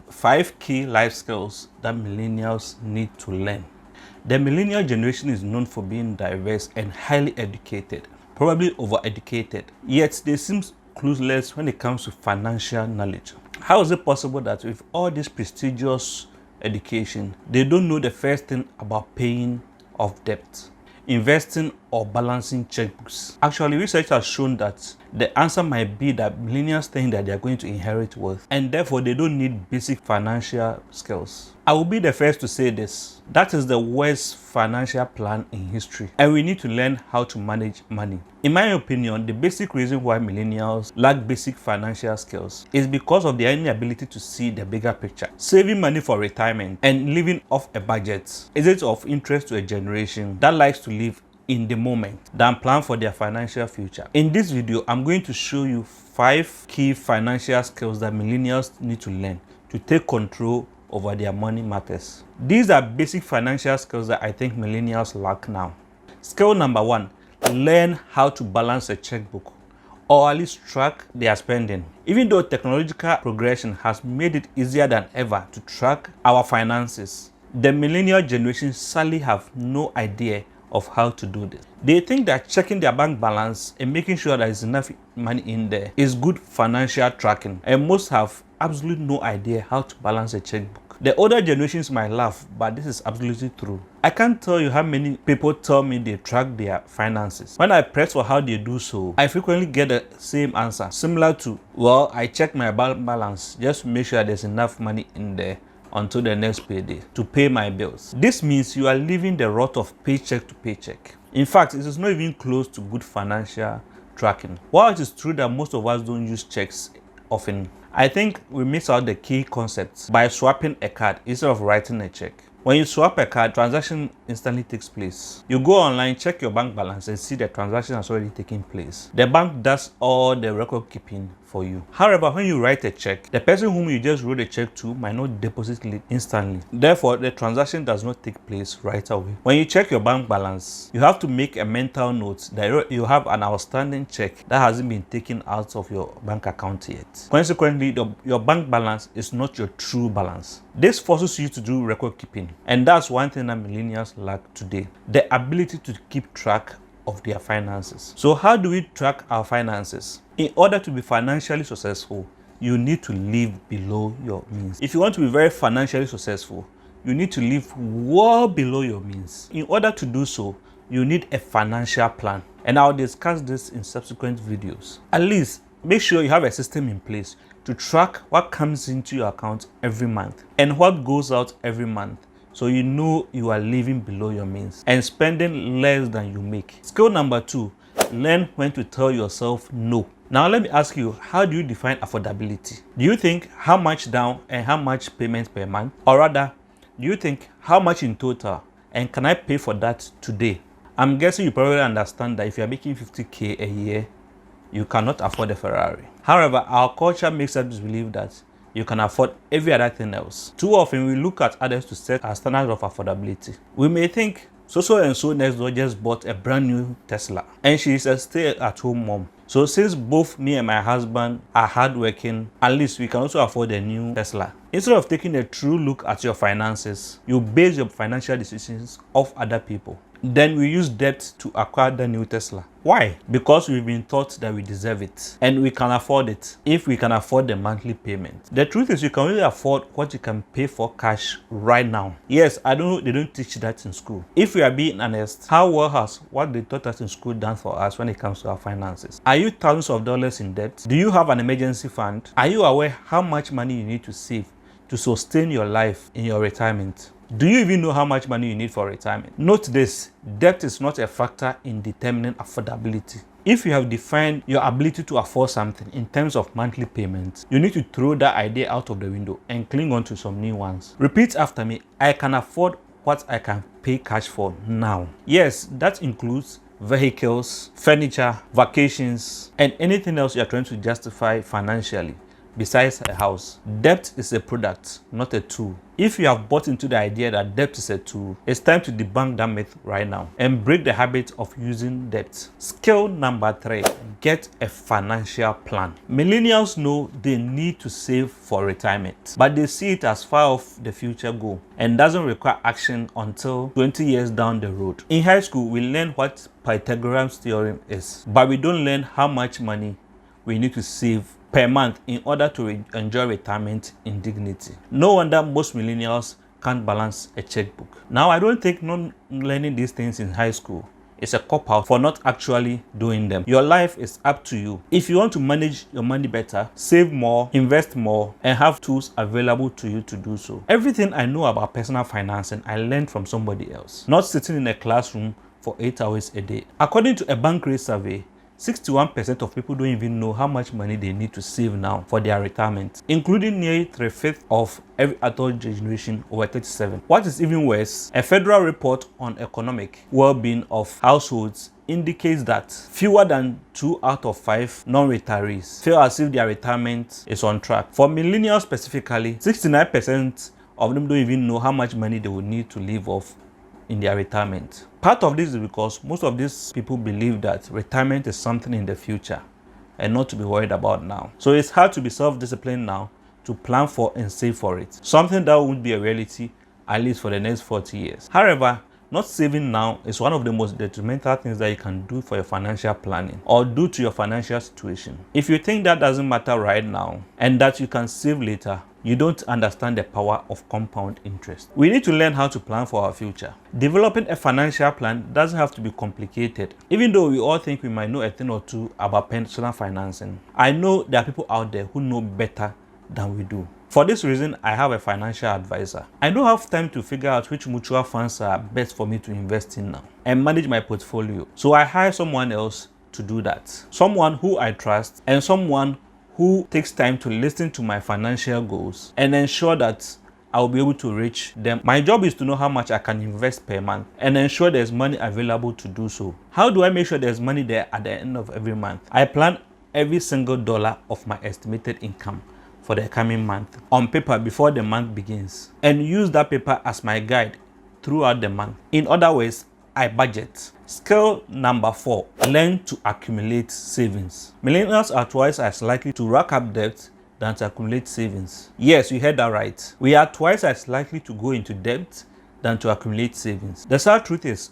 5 key life skills that millennials need to learn. The millennial generation is known for being diverse and highly educated, probably overeducated, yet they seem clueless when it comes to financial knowledge. How is it possible that with all this prestigious education, they don't know the first thing about paying off debt, investing, or balancing checkbooks? Actually, research has shown that the answer might be that millennials think that they are going to inherit wealth and therefore they don't need basic financial skills. I will be the first to say this. That is the worst financial plan in history, and we need to learn how to manage money. In my opinion, the basic reason why millennials lack basic financial skills is because of their inability to see the bigger picture. Saving money for retirement and living off a budget is it of interest to a generation that likes to live in the moment than plan for their financial future. In this video, I'm going to show you 5 key financial skills that millennials need to learn to take control over their money matters. These are basic financial skills that I think millennials lack now. Skill number 1, learn how to balance a checkbook, or at least track their spending. Even though technological progression has made it easier than ever to track our finances, the millennial generation sadly have no idea of how to do this. They think that checking their bank balance and making sure there is enough money in there is good financial tracking, and most have absolutely no idea how to balance a checkbook. The older generations might laugh, but this is absolutely true. I can't tell you how many people tell me they track their finances. When I press for how they do so, I frequently get the same answer, similar to, well, I check my bank balance just to make sure there's enough money in there until the next payday to pay my bills. This means you are living the rot of paycheck to paycheck. In fact, it is not even close to good financial tracking. While it is true that most of us don't use checks often, I think we miss out the key concepts by swapping a card instead of writing a check. When you swap a card, transaction instantly takes place. You go online, check your bank balance, and see the transaction has already taken place. The bank does all the record keeping for you. However, when you write a check, the person whom you just wrote a check to might not deposit it instantly. Therefore, the transaction does not take place right away. When you check your bank balance, you have to make a mental note that you have an outstanding check that hasn't been taken out of your bank account yet. Consequently, your bank balance is not your true balance. This forces you to do record keeping, and that's one thing that millennials lack today: the ability to keep track of their finances. So how do we track our finances? In order to be financially successful, you need to live below your means. If you want to be very financially successful, you need to live well below your means. In order to do so, you need a financial plan, and I'll discuss this in subsequent videos. At least make sure you have a system in place to track what comes into your account every month and what goes out every month, so you know you are living below your means and spending less than you make. Skill number 2, learn when to tell yourself no. Now let me ask you, how do you define affordability? Do you think how much down and how much payment per month? Or rather, do you think how much in total and can I pay for that today? I'm guessing you probably understand that if you're making 50k a year, you cannot afford a Ferrari. However, our culture makes us believe that you can afford every other thing else. Too often we look at others to set our standard of affordability. We may think so and so next door just bought a brand new Tesla and she is a stay-at-home mom. So since both me and my husband are hardworking, at least we can also afford a new Tesla. Instead of taking a true look at your finances, you base your financial decisions off other people. Then we use debt to acquire the new Tesla. Why? Because we've been taught that we deserve it and we can afford it if we can afford the monthly payment. The truth is you can only afford what you can pay for cash right now. Yes, I know they don't teach that in school. If we are being honest, how well has what they taught us in school done for us when it comes to our finances? Are you thousands of dollars in debt? Do you have an emergency fund? Are you aware how much money you need to save to sustain your life in your retirement? Do you even know how much money you need for retirement? Note this, debt is not a factor in determining affordability. If you have defined your ability to afford something in terms of monthly payments, you need to throw that idea out of the window and cling on to some new ones. Repeat after me, I can afford what I can pay cash for now. Yes, that includes vehicles, furniture, vacations, and anything else you are trying to justify financially besides a house. Debt is a product, not a tool. If you have bought into the idea that debt is a tool, it's time to debunk that myth right now and break the habit of using debt. Skill number 3, get a financial plan. Millennials know they need to save for retirement, but they see it as far off the future goal and doesn't require action until 20 years down the road. In high school, we learn what Pythagoras theorem is, but we don't learn how much money we need to save per month in order to enjoy retirement in dignity. No wonder most millennials can't balance a checkbook. Now, I don't think not learning these things in high school is a cop-out for not actually doing them. Your life is up to you. If you want to manage your money better, save more, invest more, and have tools available to you to do so. Everything I know about personal financing, I learned from somebody else, not sitting in a classroom for 8 hours a day. According to a Bankrate survey, 61% of people don't even know how much money they need to save now for their retirement, including nearly 3/5 of every adult generation over 37. What is even worse, a federal report on economic well-being of households indicates that fewer than 2 out of 5 non-retirees feel as if their retirement is on track. For millennials specifically, 69% of them don't even know how much money they will need to live off in their retirement. Part of this is because most of these people believe that retirement is something in the future and not to be worried about now. So it's hard to be self-disciplined now to plan for and save for it, something that won't be a reality at least for the next 40 years. However, not saving now is one of the most detrimental things that you can do for your financial planning or do to your financial situation. If you think that doesn't matter right now and that you can save later, you don't understand the power of compound interest. We need to learn how to plan for our future. Developing a financial plan doesn't have to be complicated. Even though we all think we might know a thing or two about personal financing, I know there are people out there who know better than we do. For this reason, I have a financial advisor. I don't have time to figure out which mutual funds are best for me to invest in now and manage my portfolio. So I hire someone else to do that. Someone who I trust and someone who takes time to listen to my financial goals and ensure that I'll be able to reach them. My job is to know how much I can invest per month and ensure there's money available to do so. How do I make sure there's money there at the end of every month? I plan every single dollar of my estimated income for the coming month on paper before the month begins and use that paper as my guide throughout the month. In other words, I budget. Skill number 4, learn to accumulate savings. Millennials are twice as likely to rack up debt than to accumulate savings. Yes, you heard that right. We are twice as likely to go into debt than to accumulate savings. The sad truth is,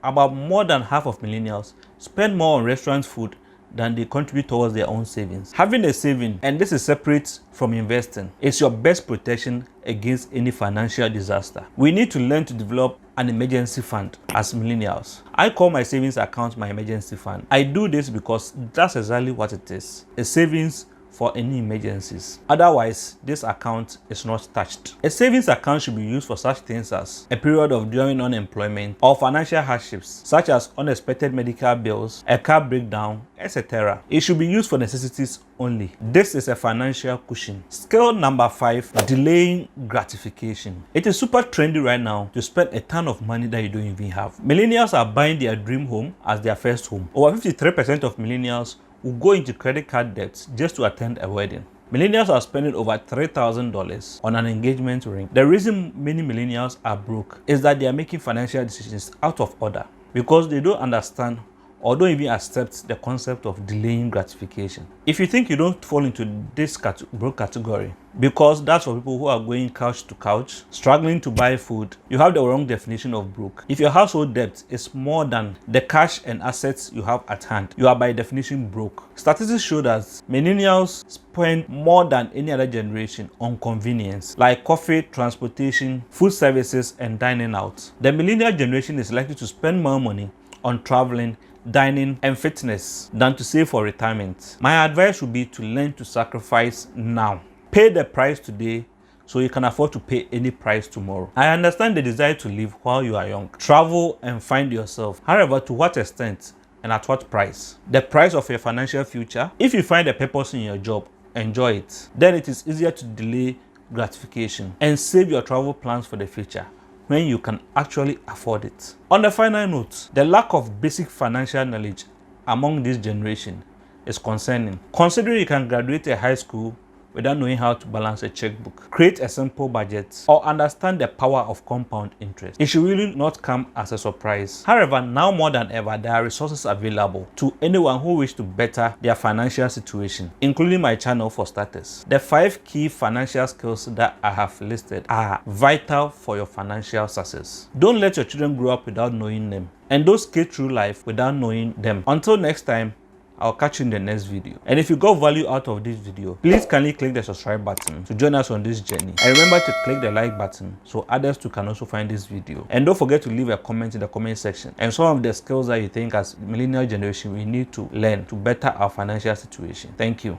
about more than half of millennials spend more on restaurant food than they contribute towards their own savings. Having a saving, and this is separate from investing, is your best protection against any financial disaster. We need to learn to develop an emergency fund as millennials. I call my savings account my emergency fund. I do this because that's exactly what it is, a savings for any emergencies. Otherwise, this account is not touched. A savings account should be used for such things as a period of during unemployment or financial hardships, such as unexpected medical bills, a car breakdown, etc. It should be used for necessities only. This is a financial cushion. Skill number 5, delaying gratification. It is super trendy right now to spend a ton of money that you don't even have. Millennials are buying their dream home as their first home. Over 53% of millennials will go into credit card debts just to attend a wedding. Millennials are spending over $3,000 on an engagement ring. The reason many millennials are broke is that they are making financial decisions out of order because they don't understand or don't even accept the concept of delaying gratification. If you think you don't fall into this broke category, because that's for people who are going couch to couch, struggling to buy food, you have the wrong definition of broke. If your household debt is more than the cash and assets you have at hand, you are by definition broke. Statistics show that millennials spend more than any other generation on convenience, like coffee, transportation, food services, and dining out. The millennial generation is likely to spend more money on traveling, dining, and fitness than to save for retirement. My advice would be to learn to sacrifice now. Pay the price today so you can afford to pay any price tomorrow. I understand the desire to live while you are young. Travel and find yourself. However, to what extent and at what price? The price of your financial future. If you find a purpose in your job, enjoy it. Then it is easier to delay gratification and save your travel plans for the future when you can actually afford it. On the final note, the lack of basic financial knowledge among this generation is concerning. Considering you can graduate a high school without knowing how to balance a checkbook, create a simple budget, or understand the power of compound interest. It should really not come as a surprise. However, now more than ever, there are resources available to anyone who wishes to better their financial situation, including my channel for starters. The 5 key financial skills that I have listed are vital for your financial success. Don't let your children grow up without knowing them, and don't skate through life without knowing them. Until next time, I'll catch you in the next video. And if you got value out of this video, please kindly click the subscribe button to join us on this journey. And remember to click the like button so others too can also find this video. And don't forget to leave a comment in the comment section and some of the skills that you think as millennial generation we need to learn to better our financial situation. Thank you.